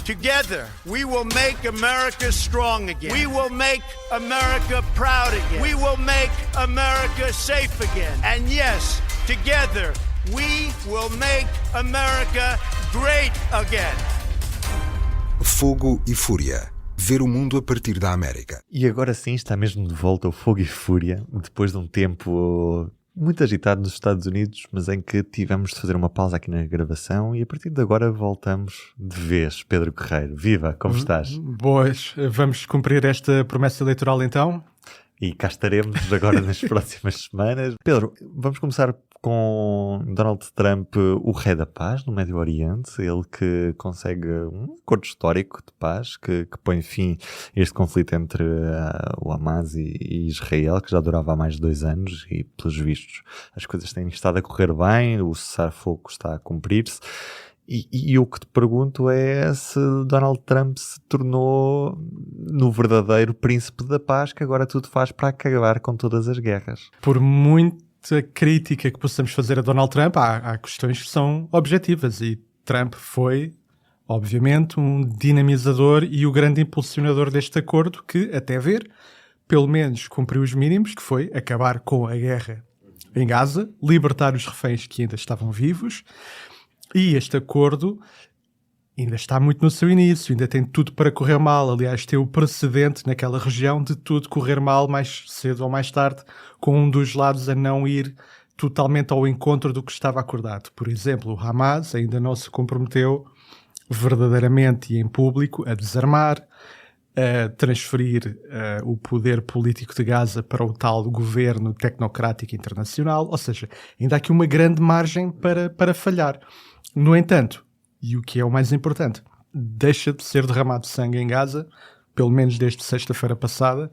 Together, we will make America strong again. We will make America proud again. We will make America safe again. And yes, together, we will make America great again. Fogo e Fúria. Ver o mundo a partir da América. E agora sim está mesmo de volta o Fogo e Fúria, depois de um tempo muito agitado nos Estados Unidos, mas em que tivemos de fazer uma pausa aqui na gravação e a partir de agora voltamos de vez. Pedro Guerreiro, viva, como estás? Boas, vamos cumprir esta promessa eleitoral então? E cá estaremos agora nas próximas semanas. Pedro, vamos começar com Donald Trump, o rei da paz no Médio Oriente, ele que consegue um acordo histórico de paz que põe fim a este conflito entre o Hamas e Israel, que já durava há mais de 2 anos e, pelos vistos, as coisas têm estado a correr bem, o cessar-fogo está a cumprir-se. E o que te pergunto é se Donald Trump se tornou no verdadeiro príncipe da paz que agora tudo faz para acabar com todas as guerras. Por muita crítica que possamos fazer a Donald Trump, há questões que são objetivas e Trump foi, obviamente, um dinamizador e o grande impulsionador deste acordo que, até ver, pelo menos cumpriu os mínimos, que foi acabar com a guerra em Gaza, libertar os reféns que ainda estavam vivos. E este acordo ainda está muito no seu início, ainda tem tudo para correr mal. Aliás, tem o precedente naquela região de tudo correr mal mais cedo ou mais tarde, com um dos lados a não ir totalmente ao encontro do que estava acordado. Por exemplo, o Hamas ainda não se comprometeu verdadeiramente e em público a desarmar, a transferir o poder político de Gaza para o tal governo tecnocrático internacional. Ou seja, ainda há aqui uma grande margem para falhar. No entanto, e o que é o mais importante, deixa de ser derramado sangue em Gaza, pelo menos desde sexta-feira passada,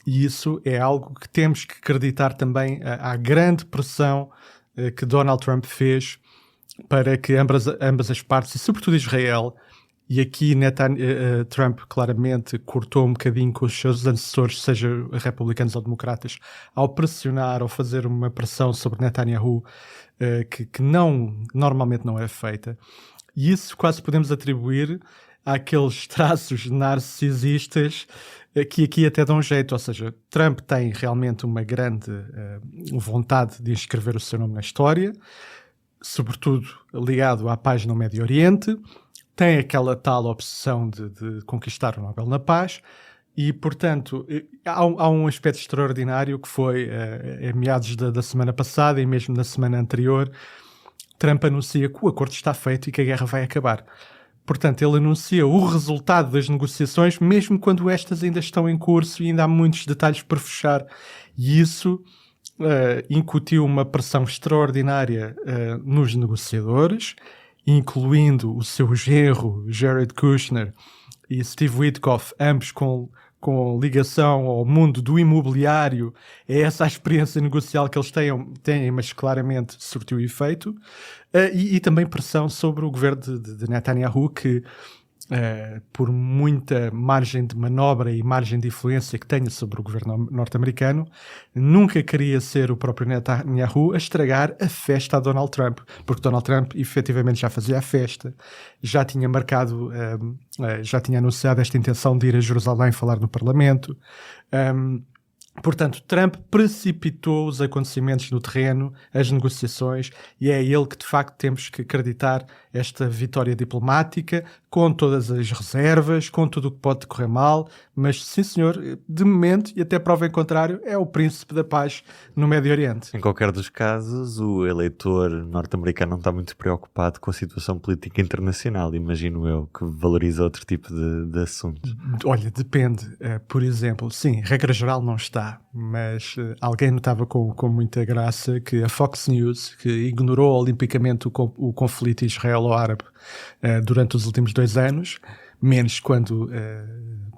e isso é algo que temos que acreditar também à grande pressão que Donald Trump fez para que ambas as partes, e sobretudo Israel, e aqui Trump claramente cortou um bocadinho com os seus antecessores, seja republicanos ou democratas, ao pressionar, ao fazer uma pressão sobre Netanyahu que normalmente não é feita. E isso quase podemos atribuir àqueles traços narcisistas que aqui até dão jeito. Ou seja, Trump tem realmente uma grande vontade de inscrever o seu nome na história, sobretudo ligado à paz no Médio Oriente. Tem aquela tal obsessão de conquistar o Nobel na Paz e, portanto, há um aspecto extraordinário que foi, em meados da semana passada e mesmo na semana anterior, Trump anuncia que o acordo está feito e que a guerra vai acabar. Portanto, ele anuncia o resultado das negociações, mesmo quando estas ainda estão em curso e ainda há muitos detalhes por fechar. E isso incutiu uma pressão extraordinária nos negociadores, incluindo o seu genro, Jared Kushner, e Steve Witkoff, ambos com ligação ao mundo do imobiliário. É essa a experiência negocial que eles têm, mas claramente surtiu efeito. E também pressão sobre o governo de Netanyahu, que por muita margem de manobra e margem de influência que tenha sobre o governo norte-americano, nunca queria ser o próprio Netanyahu a estragar a festa a Donald Trump, porque Donald Trump efetivamente já fazia a festa, já tinha marcado, já tinha anunciado esta intenção de ir a Jerusalém falar no Parlamento. Portanto, Trump precipitou os acontecimentos no terreno, as negociações, e é a ele que de facto temos que acreditar esta vitória diplomática, com todas as reservas, com tudo o que pode correr mal, mas sim senhor, de momento, e até prova em contrário, é o príncipe da paz no Médio Oriente. Em qualquer dos casos, o eleitor norte-americano não está muito preocupado com a situação política internacional, imagino eu, que valoriza outro tipo de assuntos. Olha, depende. Por exemplo, sim, regra geral não está, mas alguém notava com muita graça que a Fox News, que ignorou olimpicamente o conflito israelo-árabe durante os últimos 2 anos, menos quando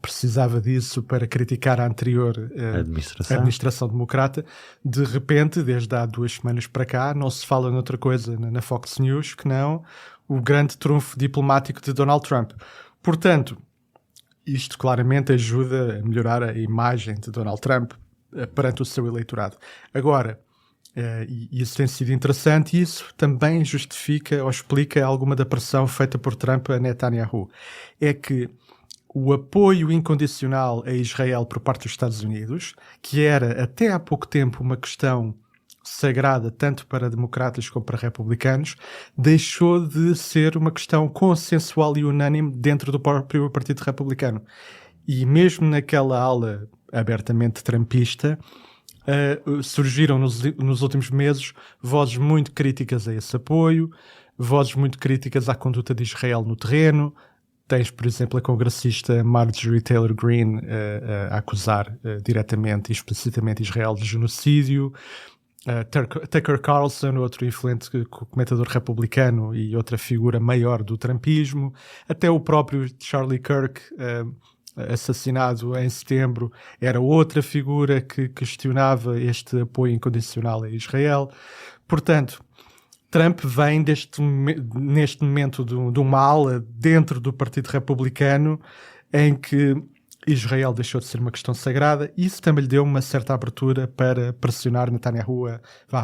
precisava disso para criticar a anterior administração democrata, de repente, desde há 2 semanas para cá, não se fala noutra coisa na Fox News que não o grande trunfo diplomático de Donald Trump. Portanto, isto claramente ajuda a melhorar a imagem de Donald Trump perante o seu eleitorado. Agora, E isso tem sido interessante e isso também justifica ou explica alguma da pressão feita por Trump a Netanyahu. É que o apoio incondicional a Israel por parte dos Estados Unidos, que era até há pouco tempo uma questão sagrada tanto para democratas como para republicanos, deixou de ser uma questão consensual e unânime dentro do próprio Partido Republicano. E mesmo naquela ala abertamente trumpista, surgiram nos últimos meses vozes muito críticas a esse apoio, vozes muito críticas à conduta de Israel no terreno. Tens, por exemplo, a congressista Marjorie Taylor Greene a acusar diretamente e explicitamente Israel de genocídio. Tucker Carlson, outro influente comentador republicano e outra figura maior do trumpismo. Até o próprio Charlie Kirk, assassinado em setembro, era outra figura que questionava este apoio incondicional a Israel. Portanto, Trump vem neste momento de uma ala dentro do Partido Republicano em que Israel deixou de ser uma questão sagrada e isso também lhe deu uma certa abertura para pressionar Netanyahu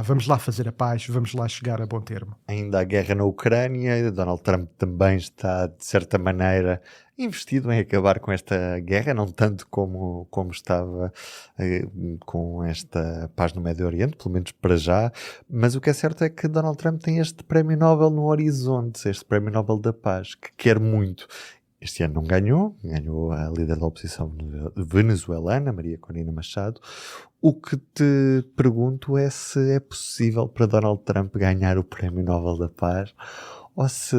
vamos lá fazer a paz, vamos lá chegar a bom termo. Ainda a guerra na Ucrânia, Donald Trump também está, de certa maneira, investido em acabar com esta guerra, não tanto como estava com esta paz no Médio Oriente, pelo menos para já, mas o que é certo é que Donald Trump tem este prémio Nobel no horizonte, este prémio Nobel da Paz, que quer muito. Este ano não ganhou a líder da oposição venezuelana, Maria Corina Machado. O que te pergunto é se é possível para Donald Trump ganhar o prémio Nobel da Paz ou se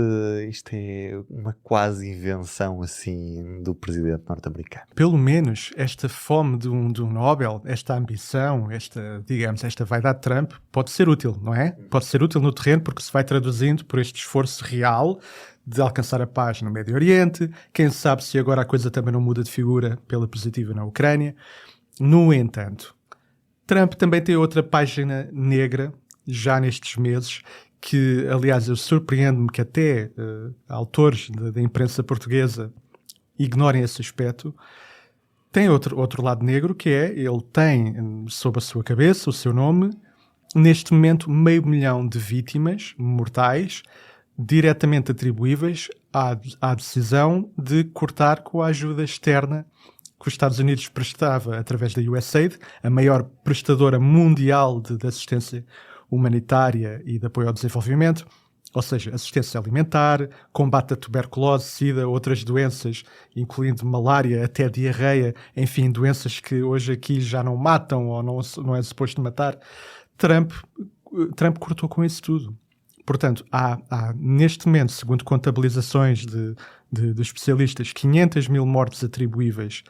isto é uma quase invenção assim do presidente norte-americano. Pelo menos esta fome de um Nobel, esta ambição, esta vaidade de Trump pode ser útil, não é? Pode ser útil no terreno porque se vai traduzindo por este esforço real de alcançar a paz no Médio Oriente. Quem sabe se agora a coisa também não muda de figura pela positiva na Ucrânia. No entanto, Trump também tem outra página negra já nestes meses que, aliás, eu surpreendo-me que até autores da imprensa portuguesa ignorem esse aspecto. Tem outro lado negro que é, ele tem sob a sua cabeça, o seu nome, neste momento 500 mil de vítimas mortais diretamente atribuíveis à decisão de cortar com a ajuda externa que os Estados Unidos prestava através da USAID, a maior prestadora mundial de assistência humanitária e de apoio ao desenvolvimento, ou seja, assistência alimentar, combate à tuberculose, sida, outras doenças, incluindo malária, até diarreia, enfim, doenças que hoje aqui já não matam ou não é suposto matar. Trump cortou com isso tudo. Portanto, há neste momento, segundo contabilizações de especialistas, 500 mil mortes atribuíveis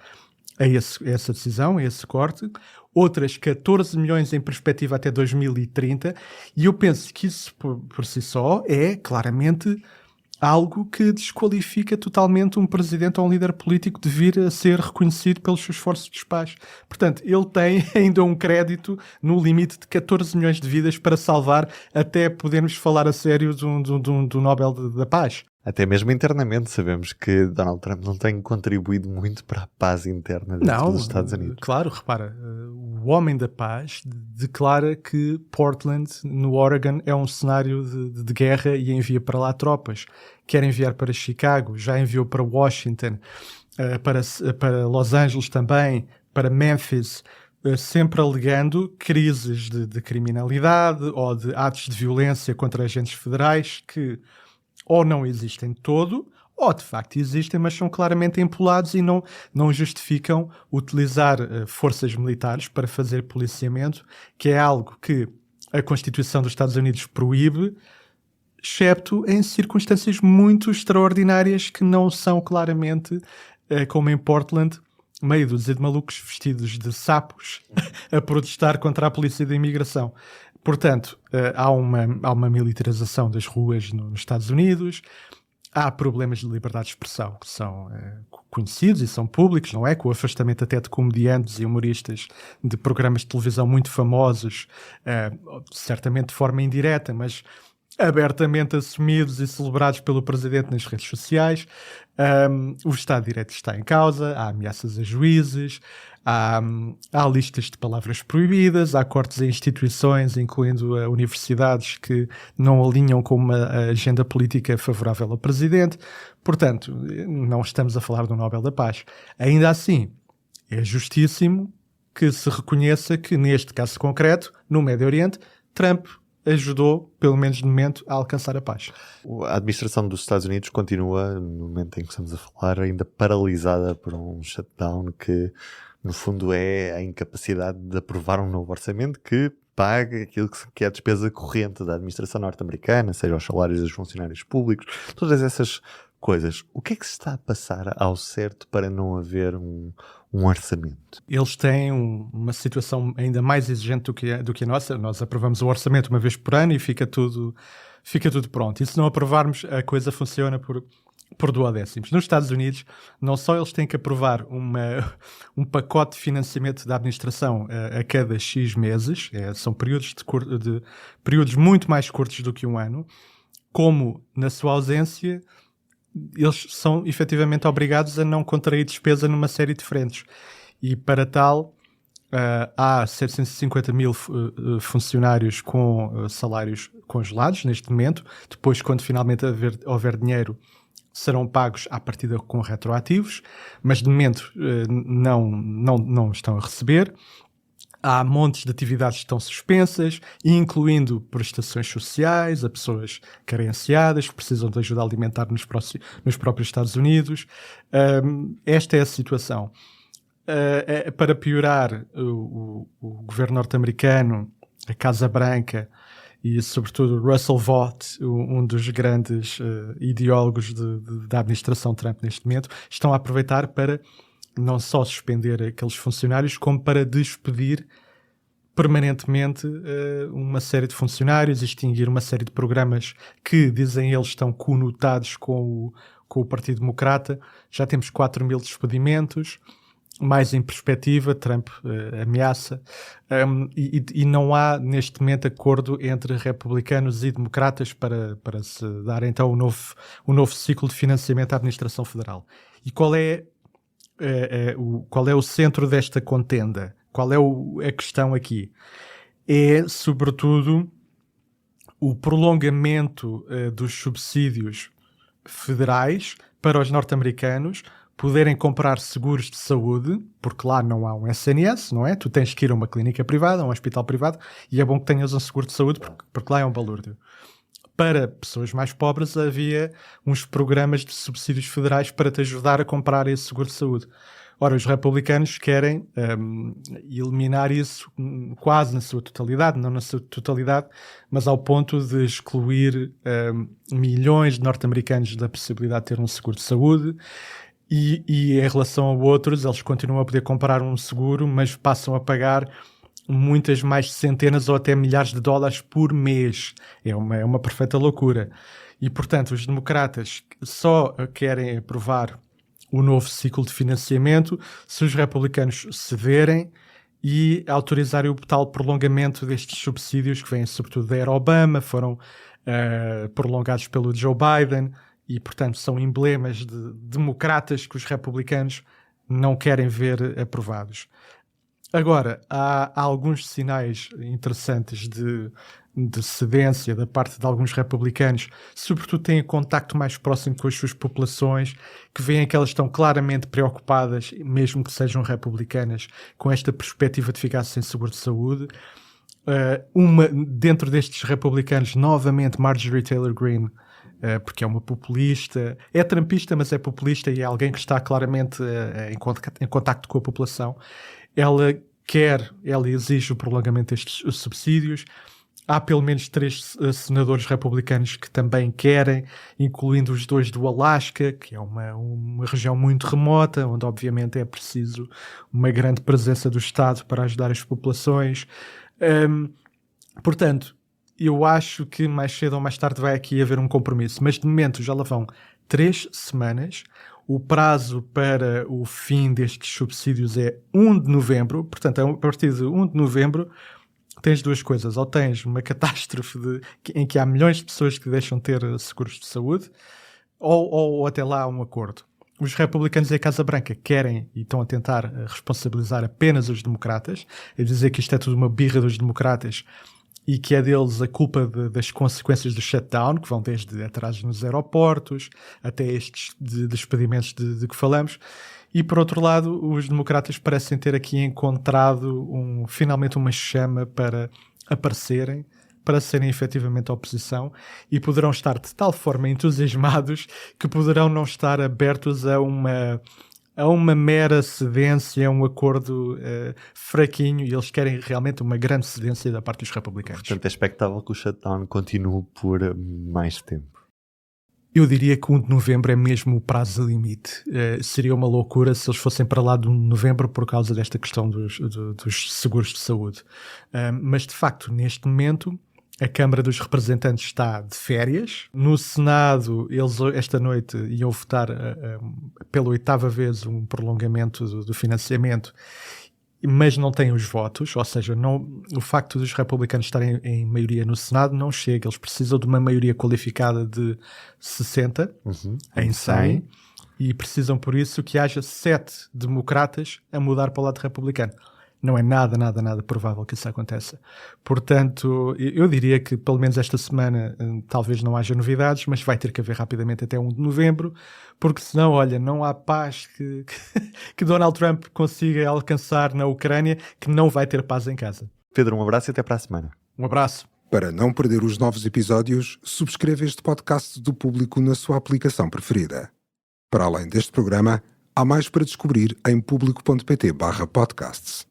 a essa decisão, a esse corte, outras 14 milhões em perspectiva até 2030, e eu penso que isso por si só é claramente algo que desqualifica totalmente um presidente ou um líder político de vir a ser reconhecido pelos seus esforços de paz. Portanto, ele tem ainda um crédito no limite de 14 milhões de vidas para salvar até podermos falar a sério do Nobel da Paz. Até mesmo internamente sabemos que Donald Trump não tem contribuído muito para a paz interna dentro dos Estados Unidos. Claro, repara, o homem da paz declara que Portland, no Oregon, é um cenário de guerra e envia para lá tropas. Quer enviar para Chicago, já enviou para Washington, para Los Angeles também, para Memphis, sempre alegando crises de criminalidade ou de atos de violência contra agentes federais que ou não existem de todo, ou de facto existem, mas são claramente empolados e não justificam utilizar forças militares para fazer policiamento, que é algo que a Constituição dos Estados Unidos proíbe, excepto em circunstâncias muito extraordinárias que não são claramente, como em Portland, meia dúzia de malucos vestidos de sapos a protestar contra a polícia da imigração. Portanto, há uma militarização das ruas nos Estados Unidos, há problemas de liberdade de expressão que são conhecidos e são públicos, não é? Com o afastamento até de comediantes e humoristas de programas de televisão muito famosos, certamente de forma indireta, mas abertamente assumidos e celebrados pelo Presidente nas redes sociais. O Estado de Direito está em causa, há ameaças a juízes, há listas de palavras proibidas, há cortes a instituições, incluindo a universidades, que não alinham com uma agenda política favorável ao Presidente. Portanto, não estamos a falar do Nobel da Paz. Ainda assim, é justíssimo que se reconheça que, neste caso concreto, no Médio Oriente, Trump ajudou, pelo menos de momento, a alcançar a paz. A administração dos Estados Unidos continua, no momento em que estamos a falar, ainda paralisada por um shutdown que, no fundo, é a incapacidade de aprovar um novo orçamento que pague aquilo que é a despesa corrente da administração norte-americana, seja os salários dos funcionários públicos, todas essas coisas. O que é que se está a passar ao certo para não haver um orçamento? Eles têm uma situação ainda mais exigente do que a nossa. Nós aprovamos o orçamento uma vez por ano e fica tudo pronto. E se não aprovarmos, a coisa funciona por duodécimos. Nos Estados Unidos, não só eles têm que aprovar um pacote de financiamento da administração a cada X meses, são períodos muito mais curtos do que um ano, como, na sua ausência, eles são efetivamente obrigados a não contrair despesa numa série de frentes. E para tal, há 750 mil funcionários com salários congelados neste momento. Depois, quando finalmente houver dinheiro, serão pagos à partida com retroativos, mas de momento não estão a receber. Há montes de atividades que estão suspensas, incluindo prestações sociais a pessoas carenciadas que precisam de ajuda alimentar nos próprios Estados Unidos. Esta é a situação. Para piorar, o governo norte-americano, a Casa Branca e, sobretudo, Russell Vought, um dos grandes ideólogos da administração Trump neste momento, estão a aproveitar para não só suspender aqueles funcionários, como para despedir permanentemente uma série de funcionários, extinguir uma série de programas que, dizem eles, estão conotados com o Partido Democrata. Já temos 4 mil despedimentos, mais em perspectiva, Trump ameaça, e não há neste momento acordo entre republicanos e democratas para se dar então um novo ciclo de financiamento à administração federal. E qual é o centro desta contenda? Qual é a questão aqui? É, sobretudo, o prolongamento dos subsídios federais para os norte-americanos poderem comprar seguros de saúde, porque lá não há um SNS, não é? Tu tens que ir a uma clínica privada, a um hospital privado, e é bom que tenhas um seguro de saúde, porque lá é um balúrdio. Para pessoas mais pobres havia uns programas de subsídios federais para te ajudar a comprar esse seguro de saúde. Ora, os republicanos querem eliminar isso quase na sua totalidade, não na sua totalidade, mas ao ponto de excluir milhões de norte-americanos da possibilidade de ter um seguro de saúde. E em relação a outros, eles continuam a poder comprar um seguro, mas passam a pagar muitas mais centenas ou até milhares de dólares por mês. É uma perfeita loucura. E, portanto, os democratas só querem aprovar o novo ciclo de financiamento se os republicanos cederem e autorizarem o tal prolongamento destes subsídios que vêm sobretudo da era Obama, foram prolongados pelo Joe Biden e, portanto, são emblemas de democratas que os republicanos não querem ver aprovados. Agora, há alguns sinais interessantes de cedência da parte de alguns republicanos, sobretudo têm contacto mais próximo com as suas populações, que veem que elas estão claramente preocupadas, mesmo que sejam republicanas, com esta perspectiva de ficar sem seguro de saúde. Dentro destes republicanos, novamente, Marjorie Taylor Greene, porque é uma populista, é trumpista, mas é populista e é alguém que está claramente em contacto com a população. Ela exige o prolongamento destes subsídios. Há pelo menos 3 senadores republicanos que também querem, incluindo os 2 do Alasca, que é uma região muito remota, onde obviamente é preciso uma grande presença do Estado para ajudar as populações. Portanto, eu acho que mais cedo ou mais tarde vai aqui haver um compromisso, mas de momento já lá vão 3 semanas. O prazo para o fim destes subsídios é 1 de novembro, portanto, a partir de 1 de novembro, tens duas coisas. Ou tens uma catástrofe em que há milhões de pessoas que deixam de ter seguros de saúde, ou até lá há um acordo. Os republicanos e a Casa Branca querem e estão a tentar responsabilizar apenas os democratas, a dizer que isto é tudo uma birra dos democratas e que é deles a culpa das consequências do shutdown, que vão desde atrasos nos aeroportos até estes despedimentos de que falamos. E, por outro lado, os democratas parecem ter aqui encontrado finalmente uma chama para aparecerem, para serem efetivamente a oposição, e poderão estar de tal forma entusiasmados que poderão não estar abertos a uma mera cedência, a um acordo fraquinho, e eles querem realmente uma grande cedência da parte dos republicanos. Portanto, é expectável que o shutdown continue por mais tempo. Eu diria que 1 de novembro é mesmo o prazo limite. Seria uma loucura se eles fossem para lá de 1 de novembro por causa desta questão dos seguros de saúde. Mas, de facto, neste momento, a Câmara dos Representantes está de férias. No Senado, eles esta noite iam votar pela 8ª vez um prolongamento do financiamento, mas não têm os votos, ou seja, o facto dos republicanos estarem em maioria no Senado não chega. Eles precisam de uma maioria qualificada de 60 em 100 e precisam, por isso, que haja 7 democratas a mudar para o lado republicano. Não é nada provável que isso aconteça. Portanto, eu diria que pelo menos esta semana talvez não haja novidades, mas vai ter que haver rapidamente até 1 de novembro, porque senão, olha, não há paz que Donald Trump consiga alcançar na Ucrânia, que não vai ter paz em casa. Pedro, um abraço e até para a semana. Um abraço. Para não perder os novos episódios, subscreva este podcast do Público na sua aplicação preferida. Para além deste programa, há mais para descobrir em público.pt/podcasts.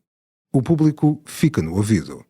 O Público fica no ouvido.